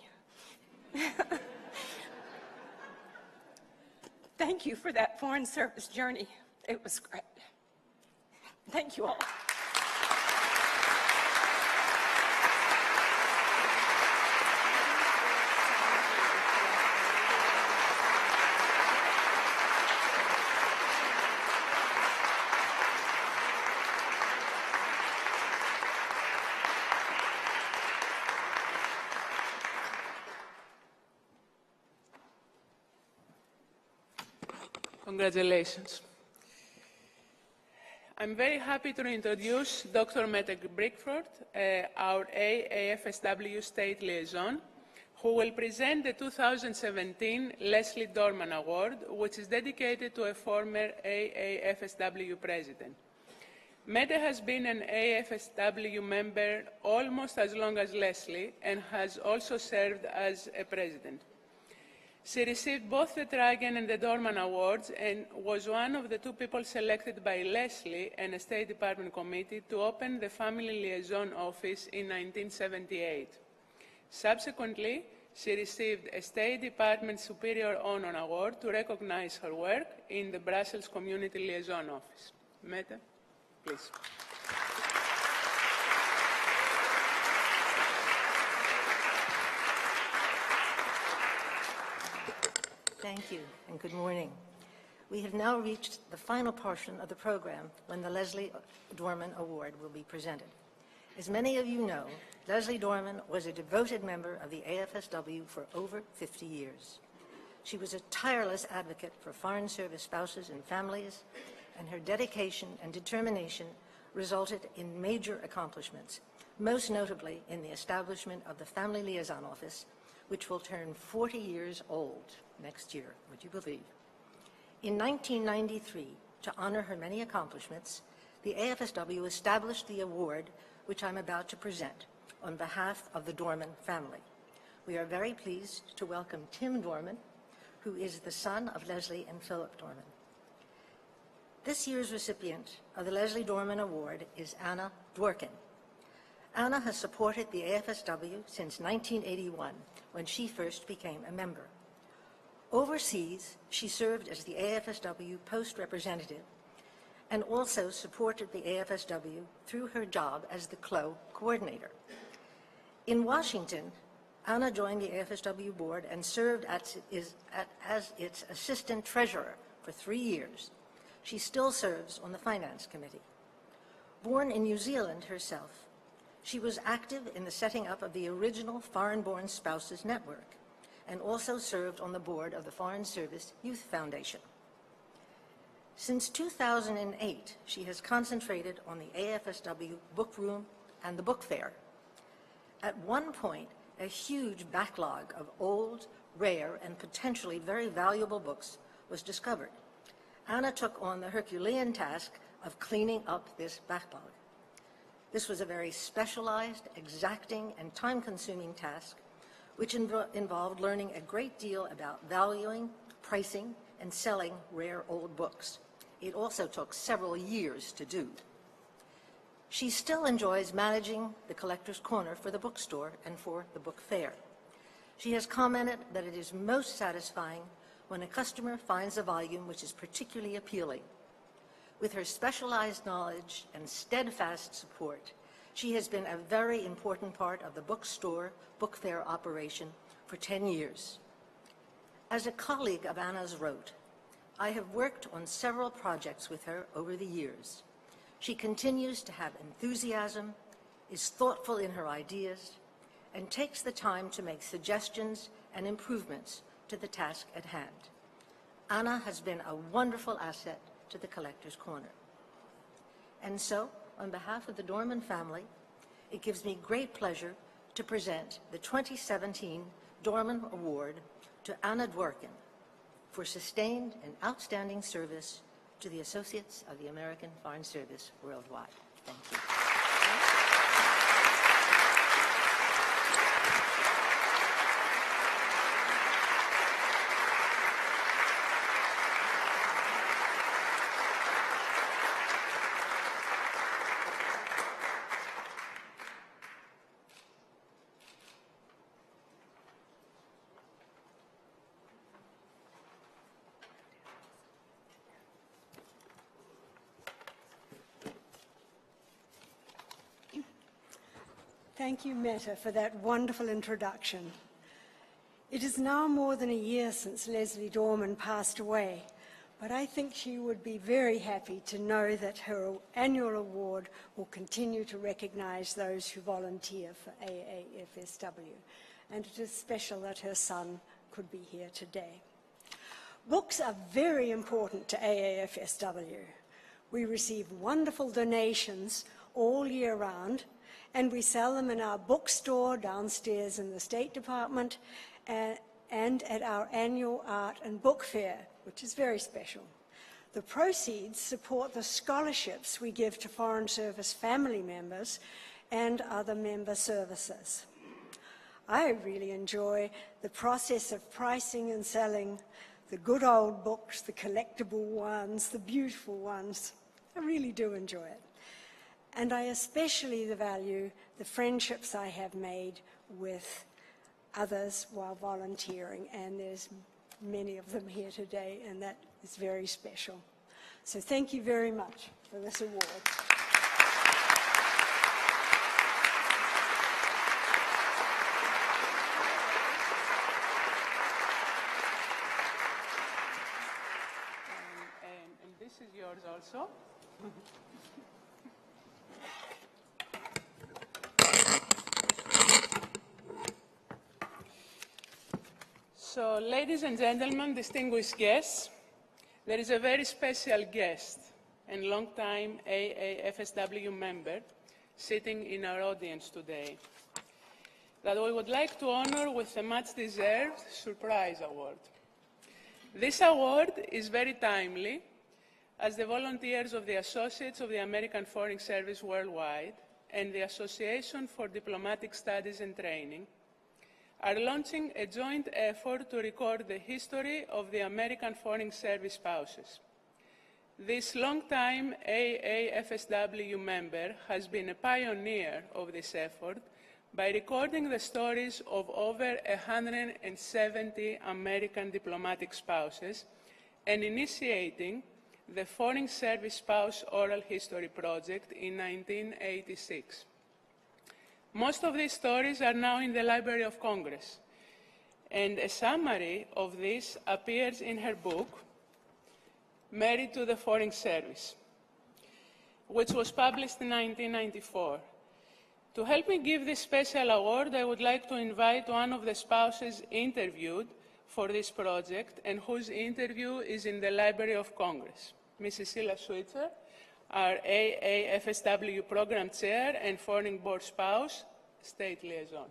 Thank you for that Foreign Service journey. It was great. Thank you all. Congratulations. I'm very happy to introduce Dr. Mette Brickford, our AAFSW State Liaison, who will present the 2017 Leslie Dorman Award, which is dedicated to a former AAFSW president. Mette has been an AFSW member almost as long as Leslie and has also served as a president. She received both the Tragen and the Dorman Awards and was one of the 2 people selected by Leslie and a State Department committee to open the Family Liaison Office in 1978. Subsequently, she received a State Department Superior Honor Award to recognize her work in the Brussels Community Liaison Office. Mette, please. Thank you, and good morning. We have now reached the final portion of the program when the Leslie Dorman Award will be presented. As many of you know, Leslie Dorman was a devoted member of the AFSW for over 50 years. She was a tireless advocate for Foreign Service spouses and families, and her dedication and determination resulted in major accomplishments, most notably in the establishment of the Family Liaison Office, which will turn 40 years old next year, would you believe? In 1993, to honor her many accomplishments, the AFSW established the award which I'm about to present on behalf of the Dorman family. We are very pleased to welcome Tim Dorman, who is the son of Leslie and Philip Dorman. This year's recipient of the Leslie Dorman Award is Anna Dworkin. Anna has supported the AFSW since 1981, when she first became a member. Overseas, she served as the AFSW Post Representative and also supported the AFSW through her job as the CLO Coordinator. In Washington, Anna joined the AFSW board and served as its Assistant Treasurer for 3 years. She still serves on the Finance Committee. Born in New Zealand herself, she was active in the setting up of the original Foreign-Born Spouses Network and also served on the board of the Foreign Service Youth Foundation. Since 2008, she has concentrated on the AFSW Book Room and the Book Fair. At one point, a huge backlog of old, rare, and potentially very valuable books was discovered. Anna took on the Herculean task of cleaning up this backlog. This was a very specialized, exacting, and time-consuming task, which involved learning a great deal about valuing, pricing, and selling rare old books. It also took several years to do. She still enjoys managing the Collector's Corner for the bookstore and for the book fair. She has commented that it is most satisfying when a customer finds a volume which is particularly appealing. With her specialized knowledge and steadfast support, she has been a very important part of the bookstore, book fair operation for 10 years. As a colleague of Anna's wrote, I have worked on several projects with her over the years. She continues to have enthusiasm, is thoughtful in her ideas, and takes the time to make suggestions and improvements to the task at hand. Anna has been a wonderful asset to the Collector's Corner. And so, on behalf of the Dorman family, it gives me great pleasure to present the 2017 Dorman Award to Anna Dworkin for sustained and outstanding service to the Associates of the American Foreign Service worldwide. Thank you. Thank you, Meta, for that wonderful introduction. It is now more than a year since Leslie Dorman passed away, but I think she would be very happy to know that her annual award will continue to recognize those who volunteer for AAFSW, and it is special that her son could be here today. Books are very important to AAFSW. We receive wonderful donations all year round, and we sell them in our bookstore downstairs in the State Department and at our annual art and book fair, which is very special. The proceeds support the scholarships we give to Foreign Service family members and other member services. I really enjoy the process of pricing and selling the good old books, the collectible ones, the beautiful ones. I really do enjoy it. And I especially value the friendships I have made with others while volunteering, and there's many of them here today, and that is very special. So thank you very much for this award. And this is yours also. So, ladies and gentlemen, distinguished guests, there is a very special guest and long-time AAFSW member sitting in our audience today that we would like to honor with a much-deserved surprise award. This award is very timely, as the volunteers of the Associates of the American Foreign Service Worldwide and the Association for Diplomatic Studies and Training are launching a joint effort to record the history of the American Foreign Service spouses. This long-time AAFSW member has been a pioneer of this effort by recording the stories of over 170 American diplomatic spouses and initiating the Foreign Service Spouse Oral History Project in 1986. Most of these stories are now in the Library of Congress, and a summary of this appears in her book, Married to the Foreign Service, which was published in 1994. To help me give this special award, I would like to invite one of the spouses interviewed for this project and whose interview is in the Library of Congress, Mrs. Sheila Switzer, our AAFSW Program Chair and Foreign Board Spouse, State Liaison.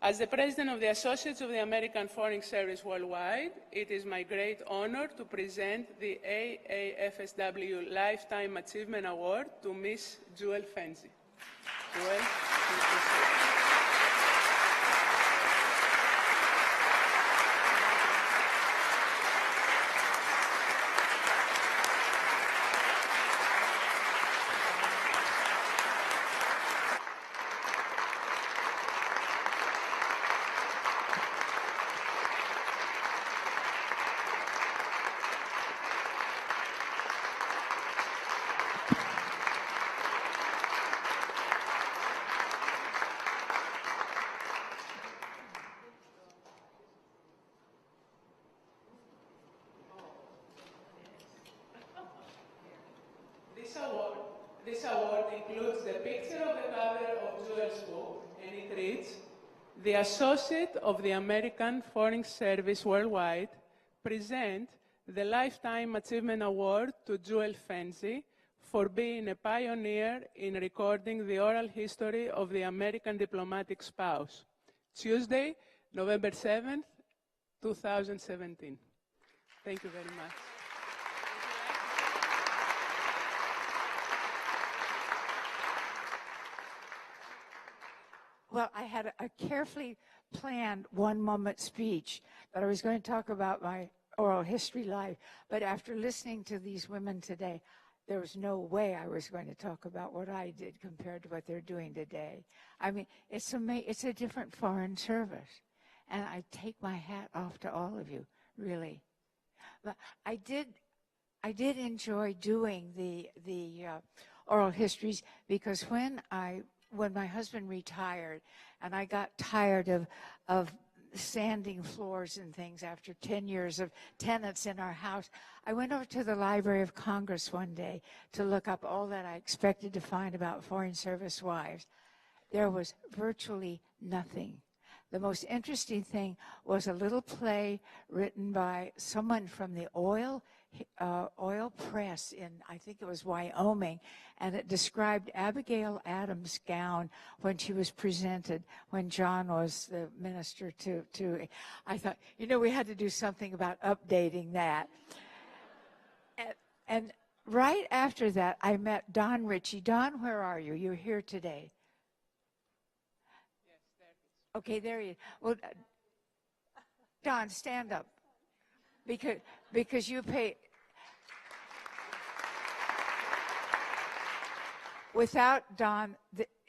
As the President of the Associates of the American Foreign Service Worldwide, it is my great honor to present the AAFSW Lifetime Achievement Award to Ms. Jewel Fenzi. Jewel, This award includes the picture of the cover of Jewel's book, and it reads, "The Associate of the American Foreign Service Worldwide present the Lifetime Achievement Award to Jewel Fenzi for being a pioneer in recording the oral history of the American diplomatic spouse. Tuesday, November 7th, 2017. Thank you very much. Well, I had a carefully planned one-moment speech that I was going to talk about my oral history life, but after listening to these women today, there was no way I was going to talk about what I did compared to what they're doing today. I mean, it's a different foreign service, and I take my hat off to all of you, really. But I did enjoy doing the oral histories, because when I when my husband retired, and I got tired of sanding floors and things after 10 years of tenants in our house, I went over to the Library of Congress one day to look up all that I expected to find about Foreign Service wives. There was virtually nothing. The most interesting thing was a little play written by someone from the oil press in, I think it was Wyoming, and it described Abigail Adams' gown when she was presented when John was the minister to I thought, we had to do something about updating that. And right after that, I met Don Ritchie. Don, where are you? You're here today. Okay, there he is. Well, Don, stand up. Because you pay. Without Don,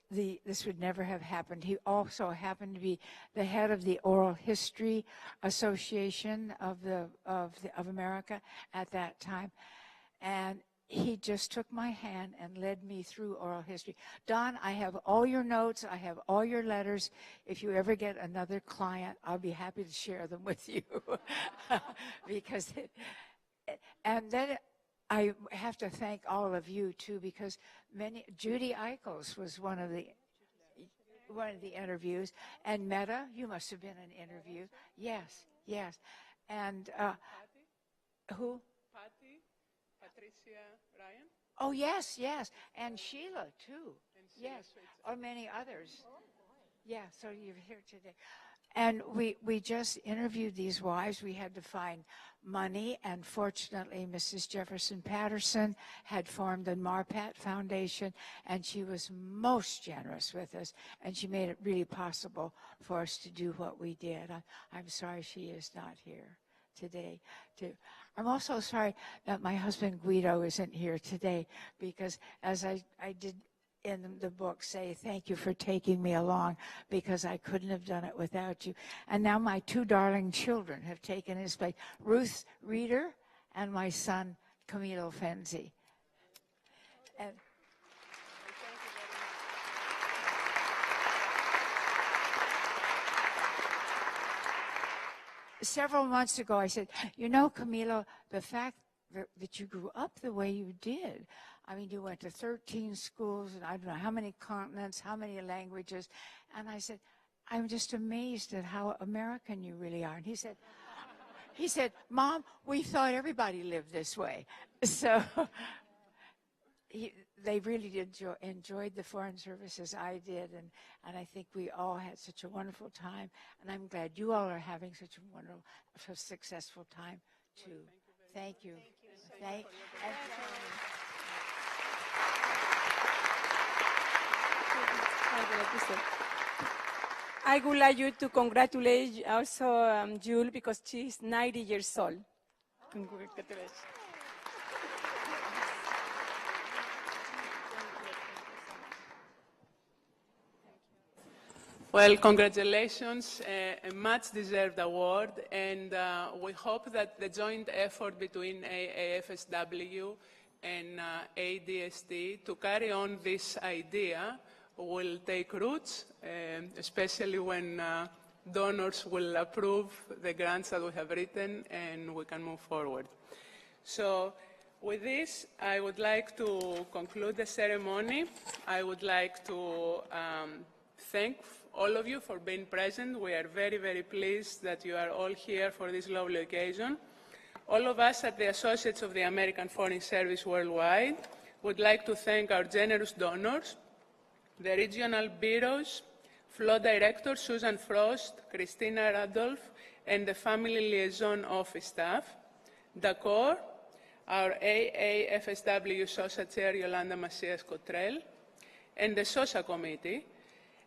this would never have happened. He also happened to be the head of the Oral History Association of America at that time. And he just took my hand and led me through oral history. Don, I have all your notes. I have all your letters. If you ever get another client, I'll be happy to share them with you. And then I have to thank all of you, too, because Judy Eichels was one of the interviews. And Meta, you must have been an interview. Yes. And who? Patricia Ryan? Oh, yes. And Sheila, too. Yes, or many others. Yeah, so you're here today. And we just interviewed these wives. We had to find money, and fortunately, Mrs. Jefferson Patterson had formed the Marpat Foundation, and she was most generous with us, and she made it really possible for us to do what we did. I'm sorry she is not here today, too. I'm also sorry that my husband Guido isn't here today, because as I did in the book say, thank you for taking me along, because I couldn't have done it without you. And now my two darling children have taken his place, Ruth Reeder and my son Camilo Fenzi. And several months ago, I said, Camilo, the fact that you grew up the way you did, I mean, you went to 13 schools, and I don't know how many continents, how many languages, and I said, I'm just amazed at how American you really are. And he said, Mom, we thought everybody lived this way. So they really did enjoyed the Foreign Service as I did, and I think we all had such a wonderful time, and I'm glad you all are having such a wonderful, successful time, too. Thank you. Thank you. I would like you to congratulate also Jules, because she's 90 years old. Congratulations. Well, congratulations, a much-deserved award, and we hope that the joint effort between AAFSW and ADST to carry on this idea will take roots, especially when donors will approve the grants that we have written and we can move forward. So with this, I would like to conclude the ceremony. I would like to thank all of you for being present. We are very, very pleased that you are all here for this lovely occasion. All of us at the Associates of the American Foreign Service Worldwide would like to thank our generous donors, the regional bureaus, FLO Director Susan Frost, Christina Randolph, and the Family Liaison Office staff, DACOR, our AAFSW SOSA Chair Yolanda Macias-Cottrell, and the SOSA Committee,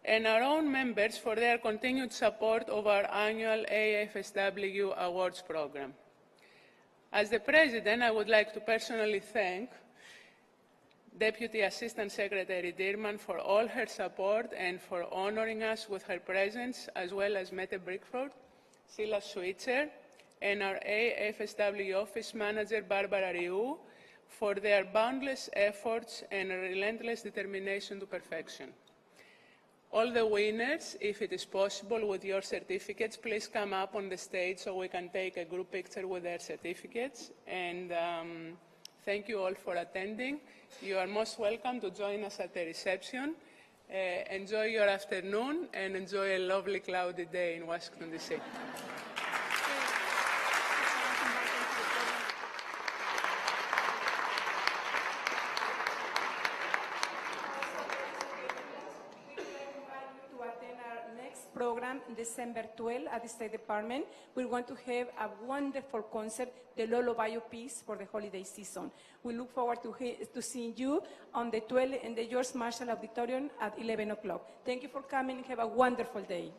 and our own members for their continued support of our annual AAFSW Awards program. As the President, I would like to personally thank Deputy Assistant Secretary Dearman for all her support and for honoring us with her presence, as well as Mette Brickford, Silas Switzer, and our AFSW Office Manager Barbara Riou for their boundless efforts and relentless determination to perfection. All the winners, if it is possible, with your certificates, please come up on the stage so we can take a group picture with their certificates. And thank you all for attending. You are most welcome to join us at the reception. Enjoy your afternoon and enjoy a lovely cloudy day in Washington, D.C. Program December 12 at the State Department. We're going to have a wonderful concert, the Lullaby piece for the holiday season. We look forward to seeing you on the 12th in the George Marshall Auditorium at 11 o'clock. Thank you for coming. Have a wonderful day.